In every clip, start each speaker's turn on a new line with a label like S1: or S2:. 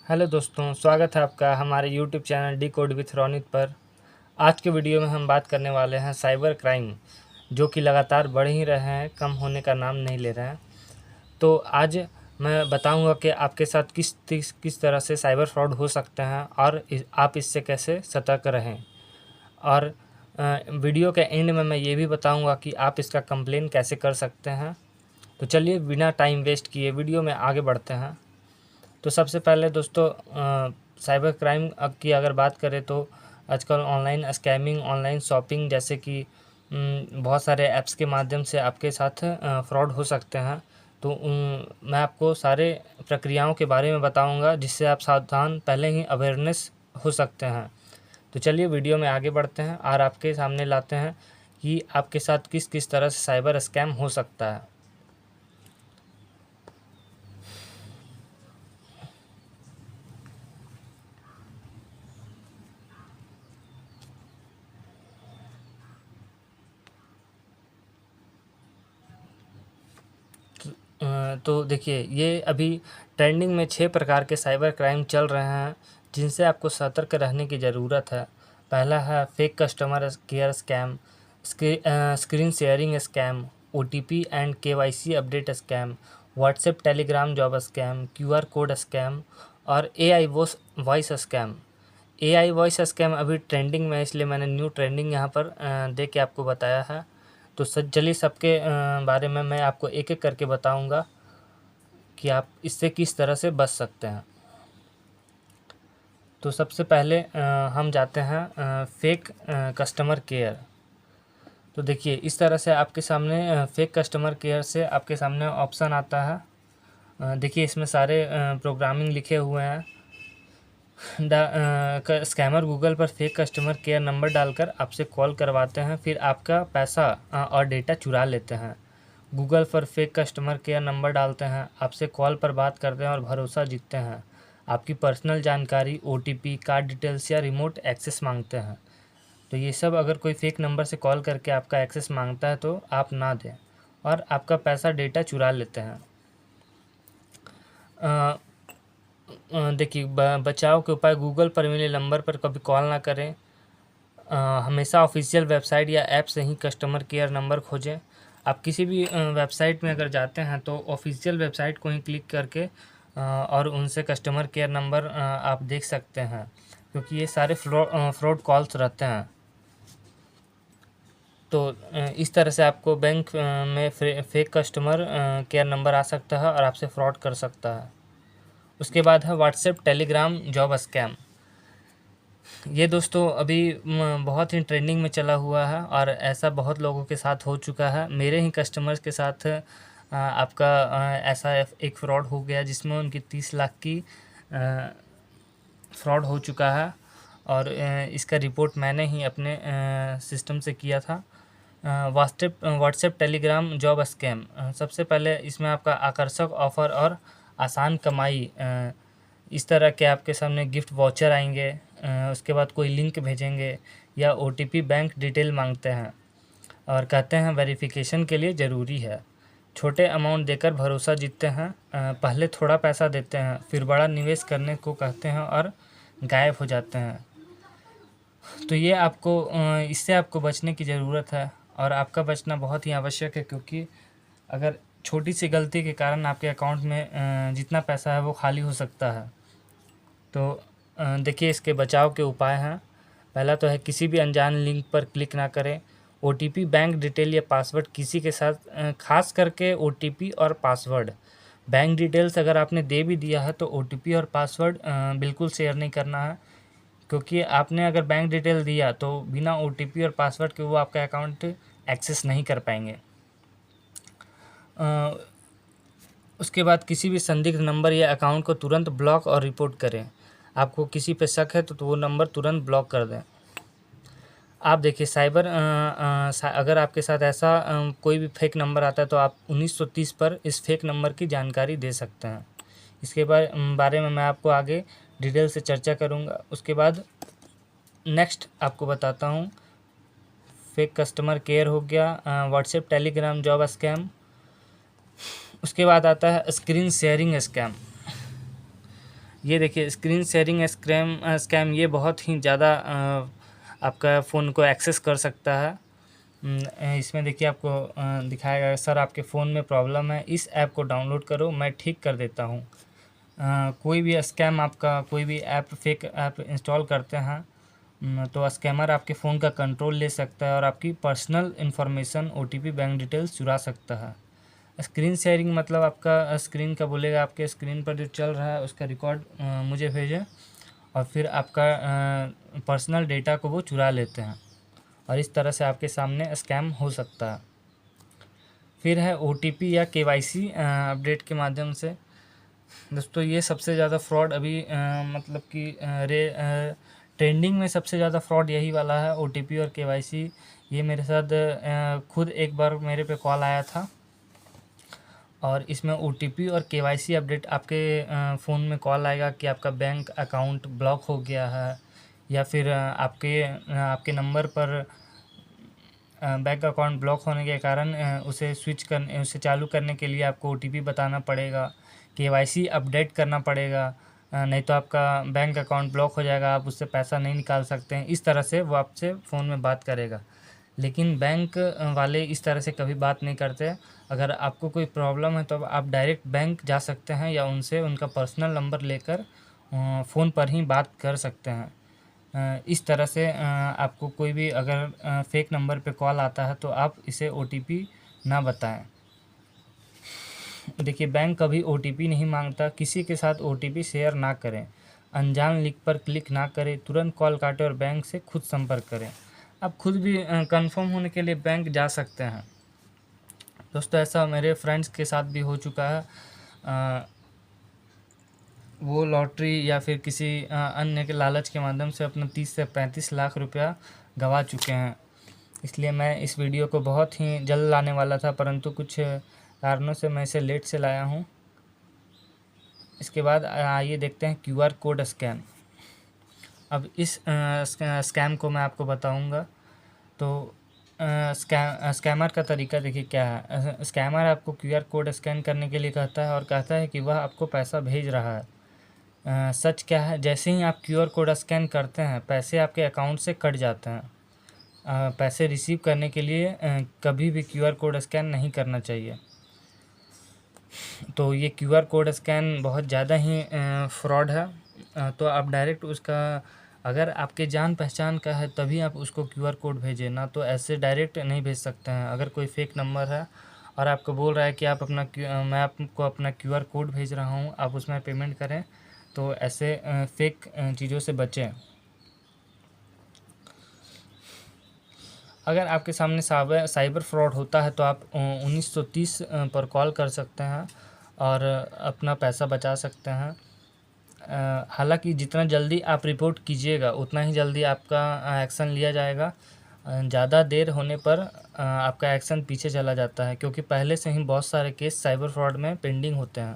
S1: Hello दोस्तों, स्वागत है आपका हमारे YouTube channel D code with Ronit पर। आज के वीडियो में हम बात करने वाले हैं साइबर क्राइम, जो कि लगातार बढ़ ही रहे हैं, कम होने का नाम नहीं ले रहे हैं। तो आज मैं बताऊंगा कि आपके साथ किस तरह से साइबर फ्रॉड हो सकते हैं और आप इससे कैसे सतर्क रहें। और वीडियो के एंड में मैं ये भी बताऊंगा कि आप इसका कंप्लेन कैसे कर सकते हैं। तो चलिए बिना टाइम वेस्ट किए वीडियो में आगे बढ़ते हैं। तो सबसे पहले दोस्तों, साइबर क्राइम की अगर बात करें तो आजकल ऑनलाइन स्कैमिंग, ऑनलाइन शॉपिंग जैसे कि बहुत सारे ऐप्स के माध्यम से आपके साथ फ्रॉड हो सकते हैं। तो मैं आपको सारे प्रक्रियाओं के बारे में बताऊंगा, जिससे आप सावधान पहले ही अवेयरनेस हो सकते हैं। तो चलिए वीडियो में आगे बढ़ते हैं और आपके सामने लाते हैं कि आपके साथ किस किस तरह से साइबर स्कैम हो सकता है। तो देखिए, ये अभी ट्रेंडिंग में 6 प्रकार के साइबर क्राइम चल रहे हैं, जिनसे आपको सतर्क रहने की ज़रूरत है। पहला है fake customer care scam, screen sharing scam, OTP and KYC update scam, WhatsApp Telegram job scam, QR code scam और AI voice scam. AI voice scam अभी ट्रेंडिंग में है, इसलिए मैंने न्यू ट्रेंडिंग यहाँ पर दे के आपको बताया है। तो चलिए सबके बारे में मैं आपको एक एक करके बताऊंगा कि आप इससे किस तरह से बच सकते हैं। तो सबसे पहले हम जाते हैं फेक कस्टमर केयर। तो देखिए, इस तरह से आपके सामने फेक कस्टमर केयर से आपके सामने ऑप्शन आता है। देखिए, इसमें सारे प्रोग्रामिंग लिखे हुए हैं। स्कैमर गूगल पर फेक कस्टमर केयर नंबर डालकर आपसे कॉल करवाते हैं, फिर आपका पैसा और डेटा चुरा लेते हैं। गूगल पर फेक कस्टमर केयर नंबर डालते हैं, आपसे कॉल पर बात करते हैं और भरोसा जीतते हैं। आपकी पर्सनल जानकारी, ओटीपी, कार्ड डिटेल्स या रिमोट एक्सेस मांगते हैं। तो ये सब अगर कोई फेक नंबर से कॉल करके आपका एक्सेस मांगता है तो आप ना दें, और आपका पैसा डेटा चुरा लेते हैं। देखिए, बचाव के उपाय: गूगल पर मिले नंबर पर कभी कॉल ना करें। हमेशा ऑफिशियल वेबसाइट या ऐप से ही कस्टमर केयर नंबर खोजें। आप किसी भी वेबसाइट में अगर जाते हैं तो ऑफिशियल वेबसाइट को ही क्लिक करके और उनसे कस्टमर केयर नंबर आप देख सकते हैं, क्योंकि ये सारे फ्रॉड कॉल्स रहते हैं। तो इस तरह से आपको बैंक में फेक कस्टमर केयर नंबर आ सकता है और आपसे फ्रॉड कर सकता है। उसके बाद है व्हाट्सएप टेलीग्राम जॉब स्कैम। ये दोस्तों अभी बहुत ही ट्रेंडिंग में चला हुआ है और ऐसा बहुत लोगों के साथ हो चुका है। मेरे ही कस्टमर्स के साथ आपका ऐसा एक फ्रॉड हो गया, जिसमें उनकी 30 लाख की फ्रॉड हो चुका है। और इसका रिपोर्ट मैंने ही अपने सिस्टम से किया था। WhatsApp Telegram job scam. सबसे पहले इसमें आपका आकर्षक ऑफ़र और आसान कमाई, इस तरह के आपके सामने गिफ्ट वाउचर आएंगे। उसके बाद कोई लिंक भेजेंगे या ओटीपी, बैंक डिटेल मांगते हैं और कहते हैं वेरिफिकेशन के लिए ज़रूरी है। छोटे अमाउंट देकर भरोसा जीतते हैं। पहले थोड़ा पैसा देते हैं, फिर बड़ा निवेश करने को कहते हैं और गायब हो जाते हैं। तो ये आपको इससे आपको बचने की ज़रूरत है, और आपका बचना बहुत ही आवश्यक है, क्योंकि अगर छोटी सी गलती के कारण आपके अकाउंट में जितना पैसा है वो खाली हो सकता है। तो देखिए, इसके बचाव के उपाय हैं। पहला तो है किसी भी अनजान लिंक पर क्लिक ना करें। ओटीपी, बैंक डिटेल या पासवर्ड किसी के साथ, खास करके ओटीपी और पासवर्ड, बैंक डिटेल्स अगर आपने दे भी दिया है तो ओटीपी और पासवर्ड बिल्कुल शेयर नहीं करना है, क्योंकि आपने अगर बैंक डिटेल दिया तो बिना ओटीपी और पासवर्ड के वो आपका अकाउंट एक्सेस नहीं कर पाएंगे। उसके बाद किसी भी संदिग्ध नंबर या अकाउंट को तुरंत ब्लॉक और रिपोर्ट करें। आपको किसी पे शक है तो वो नंबर तुरंत ब्लॉक कर दें। आप देखिए, अगर आपके साथ ऐसा कोई भी फेक नंबर आता है तो आप 1930 पर इस फेक नंबर की जानकारी दे सकते हैं। इसके बारे में मैं आपको आगे डिटेल से चर्चा करूंगा। उसके बाद नेक्स्ट आपको बताता हूं। फेक कस्टमर केयर हो गया, व्हाट्सएप टेलीग्राम जॉब स्कैम। उसके बाद आता है स्क्रीन शेयरिंग स्कैम। ये देखिए स्क्रीन शेयरिंग स्कैम ये बहुत ही ज़्यादा आपका फ़ोन को एक्सेस कर सकता है। इसमें देखिए आपको दिखाएगा सर आपके फ़ोन में प्रॉब्लम है, इस ऐप को डाउनलोड करो, मैं ठीक कर देता हूँ। कोई भी स्कैम आपका कोई भी ऐप फेक ऐप इंस्टॉल करते हैं तो स्कैमर आपके फ़ोन का कंट्रोल ले सकता है और आपकी personal information OTP bank details चुरा सकता है। स्क्रीन शेयरिंग मतलब आपका स्क्रीन का बोलेगा, आपके स्क्रीन पर जो चल रहा है उसका रिकॉर्ड मुझे भेजें और फिर आपका पर्सनल डेटा को वो चुरा लेते हैं और इस तरह से आपके सामने स्कैम हो सकता है। फिर है ओटीपी या केवाईसी अपडेट के माध्यम से। दोस्तों ये सबसे ज़्यादा फ्रॉड अभी मतलब कि ट्रेंडिंग में सबसे ज़्यादा फ्रॉड यही वाला है, ओटीपी और केवाईसी। ये मेरे साथ खुद एक बार मेरे पे कॉल आया था और इसमें ओटीपी और केवाईसी अपडेट आपके फ़ोन में कॉल आएगा कि आपका बैंक अकाउंट ब्लॉक हो गया है या फिर आपके नंबर पर बैंक अकाउंट ब्लॉक होने के कारण उसे चालू करने के लिए आपको ओटीपी बताना पड़ेगा, केवाईसी अपडेट करना पड़ेगा, नहीं तो आपका बैंक अकाउंट ब्लॉक हो जाएगा, आप उससे पैसा नहीं निकाल सकते हैं। इस तरह से वो आपसे फ़ोन में बात करेगा, लेकिन बैंक वाले इस तरह से कभी बात नहीं करते। अगर आपको कोई प्रॉब्लम है तो आप डायरेक्ट बैंक जा सकते हैं या उनसे उनका पर्सनल नंबर लेकर फ़ोन पर ही बात कर सकते हैं। इस तरह से आपको कोई भी अगर फेक नंबर पे कॉल आता है तो आप इसे ओटीपी ना बताएं। देखिए बैंक कभी ओटीपी नहीं मांगता, किसी के साथ ओटीपी शेयर ना करें, अनजान लिंक पर क्लिक ना करें, तुरंत कॉल काटें और बैंक से खुद संपर्क करें। आप खुद भी कंफर्म होने के लिए बैंक जा सकते हैं। दोस्तों ऐसा मेरे फ्रेंड्स के साथ भी हो चुका है। वो लॉटरी या फिर किसी अन्य के लालच के माध्यम से अपना 30 से 35 लाख रुपया गंवा चुके हैं। इसलिए मैं इस वीडियो को बहुत ही जल्द लाने वाला था, परंतु कुछ कारणों से मैं इसे लेट से लाया हूँ। इसके बाद आइए देखते हैं क्यूआर कोड स्कैन। अब इस स्कैम को मैं आपको बताऊँगा। तो स्कैमर का तरीका देखिए क्या है। स्कैमर आपको क्यूआर कोड स्कैन करने के लिए कहता है और कहता है कि वह आपको पैसा भेज रहा है। सच क्या है, जैसे ही आप क्यूआर कोड स्कैन करते हैं पैसे आपके अकाउंट से कट जाते हैं। पैसे रिसीव करने के लिए कभी भी क्यूआर कोड स्कैन नहीं करना चाहिए। तो ये क्यूआर कोड स्कैन बहुत ज़्यादा ही फ्रॉड है। तो आप डायरेक्ट उसका, अगर आपके जान पहचान का है तभी आप उसको क्यूआर कोड भेजें, ना तो ऐसे डायरेक्ट नहीं भेज सकते हैं। अगर कोई फेक नंबर है और आपको बोल रहा है कि आप मैं आपको अपना क्यूआर कोड भेज रहा हूँ, आप उसमें पेमेंट करें, तो ऐसे फेक चीज़ों से बचें। अगर आपके सामने साइबर फ्रॉड होता है तो आप 1930 पर कॉल कर सकते हैं और अपना पैसा बचा सकते हैं। हालांकि जितना जल्दी आप रिपोर्ट कीजिएगा उतना ही जल्दी आपका एक्शन लिया जाएगा। ज़्यादा देर होने पर आपका एक्शन पीछे चला जाता है, क्योंकि पहले से ही बहुत सारे केस साइबर फ्रॉड में पेंडिंग होते हैं।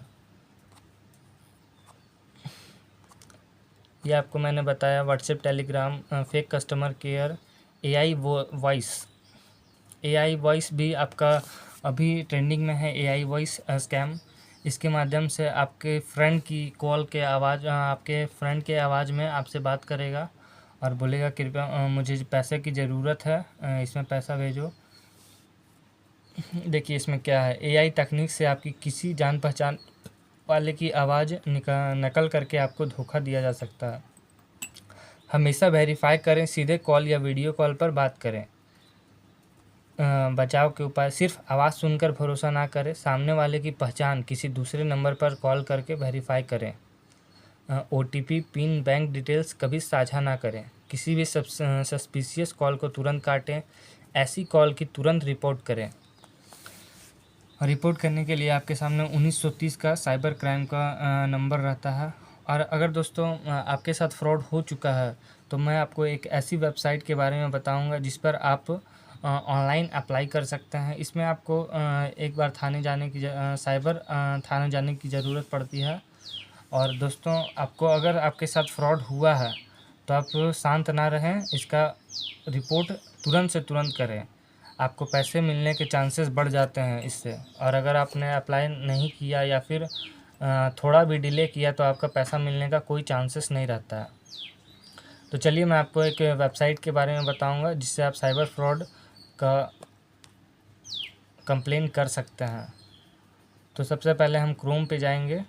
S1: ये आपको मैंने बताया WhatsApp, Telegram, fake customer care, AI voice भी आपका अभी ट्रेंडिंग में है। एआई वॉइस स्कैम, इसके माध्यम से आपके फ्रेंड की कॉल के आपके फ्रेंड के आवाज़ में आपसे बात करेगा और बोलेगा कृपया मुझे पैसे की ज़रूरत है, इसमें पैसा भेजो। देखिए इसमें क्या है, एआई तकनीक से आपकी किसी जान पहचान वाले की आवाज़ नकल करके आपको धोखा दिया जा सकता है। हमेशा वेरीफाई करें, सीधे कॉल या वीडियो कॉल पर बात करें। बचाव के उपाय, सिर्फ आवाज़ सुनकर भरोसा ना करें, सामने वाले की पहचान किसी दूसरे नंबर पर कॉल करके वेरीफाई करें। ओटीपी, पिन, बैंक डिटेल्स कभी साझा ना करें। किसी भी सस्पिशियस कॉल को तुरंत काटें। ऐसी कॉल की तुरंत रिपोर्ट करें। रिपोर्ट करने के लिए आपके सामने 1930 का साइबर क्राइम का नंबर रहता है। और अगर दोस्तों आपके साथ फ्रॉड हो चुका है तो मैं आपको एक ऐसी वेबसाइट के बारे में बताऊंगा जिस पर आप ऑनलाइन अप्लाई कर सकते हैं। इसमें आपको एक बार साइबर थाने जाने की ज़रूरत पड़ती है। और दोस्तों आपको अगर आपके साथ फ्रॉड हुआ है तो आप शांत ना रहें, इसका रिपोर्ट तुरंत से तुरंत करें। आपको पैसे मिलने के चांसेस बढ़ जाते हैं इससे। और अगर आपने अप्लाई नहीं किया या फिर थोड़ा भी डिले किया तो आपका पैसा मिलने का कोई चांसेस नहीं रहता है। तो चलिए मैं आपको एक वेबसाइट के बारे में बताऊंगा जिससे आप साइबर फ्रॉड का कंप्लेन कर सकते हैं। तो सबसे पहले हम क्रोम पे जाएंगे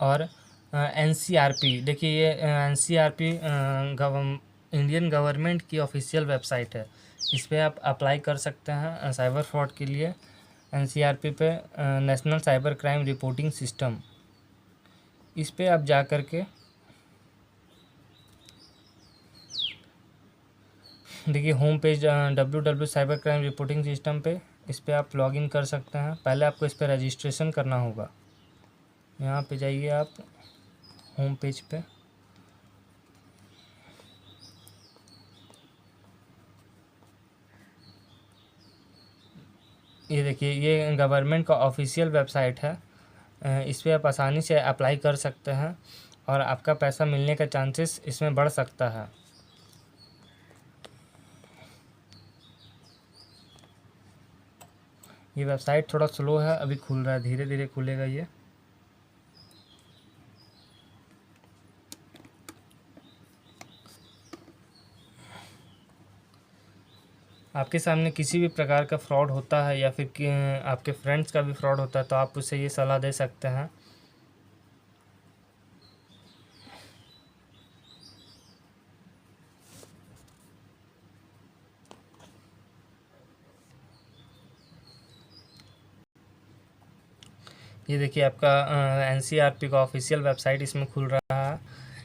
S1: और NCRP, देखिए ये NCRP इंडियन गवर्नमेंट की ऑफिशियल वेबसाइट है। इस पर आप अप्लाई कर सकते हैं साइबर फ्रॉड के लिए। NCRP पे national cyber crime reporting system, इस पे आप जा कर के देखिए home page www cyber crime reporting system पे, इस पर आप लॉगिन कर सकते हैं। पहले आपको इस पर रजिस्ट्रेशन करना होगा। यहाँ पे जाइए आप होम पेज पे, ये देखिए ये गवर्नमेंट का ऑफिशियल वेबसाइट है। इस पर आप आसानी से अप्लाई कर सकते हैं और आपका पैसा मिलने का चांसेस इसमें बढ़ सकता है। ये वेबसाइट थोड़ा स्लो है, अभी खुल रहा है, धीरे धीरे खुलेगा ये। आपके सामने किसी भी प्रकार का फ्रॉड होता है या फिर कि आपके फ्रेंड्स का भी फ्रॉड होता है तो आप उसे ये सलाह दे सकते हैं। ये देखिए आपका NCRP का ऑफिशियल वेबसाइट इसमें खुल रहा है।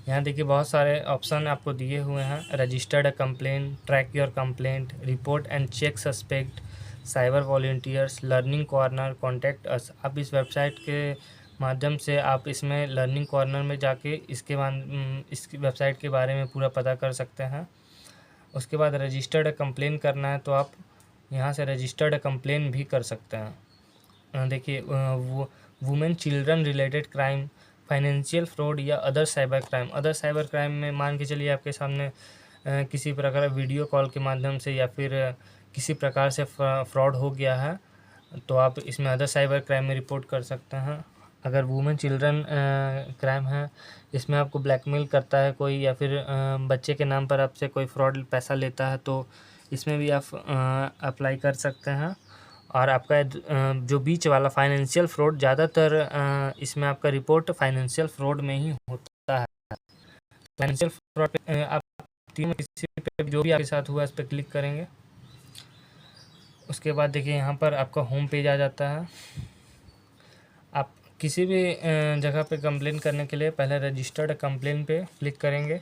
S1: यहाँ देखिए बहुत सारे ऑप्शन आपको दिए हुए हैं। Registered complaint, track your complaint, report and check suspect, cyber volunteers, learning corner, contact us. आप इस वेबसाइट के माध्यम से आप इसमें लर्निंग कॉर्नर में जाके इस वेबसाइट के बारे में पूरा पता कर सकते हैं। उसके बाद रजिस्टर्ड कंप्लेन करना है तो आप यहाँ से रजिस्टर्ड कंप्लेन भी कर सकते हैं। देखिए वो women children related crime, financial fraud या other cyber crime. Other cyber crime में मान के चलिए आपके सामने किसी प्रकार वीडियो कॉल के माध्यम से या फिर किसी प्रकार से फ्रॉड हो गया है तो आप इसमें अदर साइबर क्राइम में रिपोर्ट कर सकते हैं। अगर वुमेन चिल्ड्रन क्राइम है, इसमें आपको ब्लैकमेल करता है कोई या फिर बच्चे के नाम पर आपसे कोई फ्रॉड पैसा लेता है तो इसमें भी आप अप्लाई कर सकते हैं। और आपका जो बीच वाला फाइनेंशियल फ्रॉड, ज़्यादातर इसमें आपका रिपोर्ट फाइनेंशियल फ्रॉड में ही होता है। फाइनेंशियल फ्रॉड पे आप तीन किसी पे जो भी आपके साथ हुआ इस पर क्लिक करेंगे। उसके बाद देखिए यहाँ पर आपका होम पेज आ जाता है। आप किसी भी जगह पे कंप्लेन करने के लिए पहले रजिस्टर्ड कंप्लेन पे क्लिक करेंगे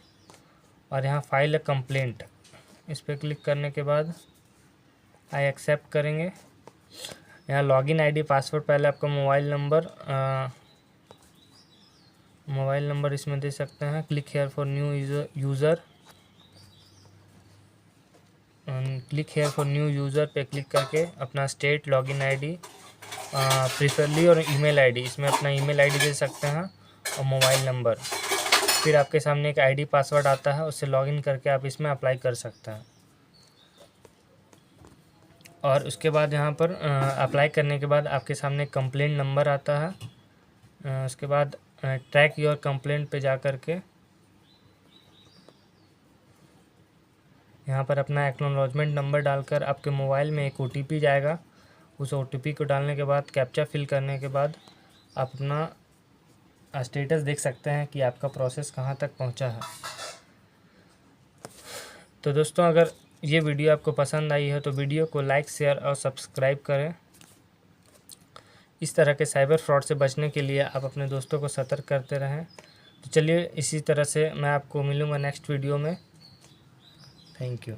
S1: और यहाँ फाइल कंप्लेंट, इस पर क्लिक करने के बाद आई एक्सेप्ट करेंगे। यहाँ लॉगिन आईडी, पासवर्ड, पहले आपका मोबाइल नंबर इसमें दे सकते हैं। Click here for new user, click here for new user पे क्लिक करके अपना स्टेट, लॉगिन आईडी प्रीफरली और ईमेल आईडी, इसमें अपना ईमेल आईडी दे सकते हैं और मोबाइल नंबर। फिर आपके सामने एक आईडी पासवर्ड आता है, उससे लॉगिन करके आप इसमें अप्लाई कर सकते हैं। और उसके बाद यहाँ पर अप्लाई करने के बाद आपके सामने कंप्लेंट नंबर आता है। उसके बाद ट्रैक योर कंप्लेंट पे जा कर के यहाँ पर अपना एक्नॉलेजमेंट नंबर डालकर आपके मोबाइल में एक OTP जाएगा। उस OTP को डालने के बाद, कैप्चा फिल करने के बाद आप अपना स्टेटस देख सकते हैं कि आपका प्रोसेस कहाँ तक पहुँचा है। तो दोस्तों अगर ये वीडियो आपको पसंद आई है तो वीडियो को लाइक, शेयर और सब्सक्राइब करें। इस तरह के साइबर फ्रॉड से बचने के लिए आप अपने दोस्तों को सतर्क करते रहें। तो चलिए इसी तरह से मैं आपको मिलूँगा नेक्स्ट वीडियो में। Thank you.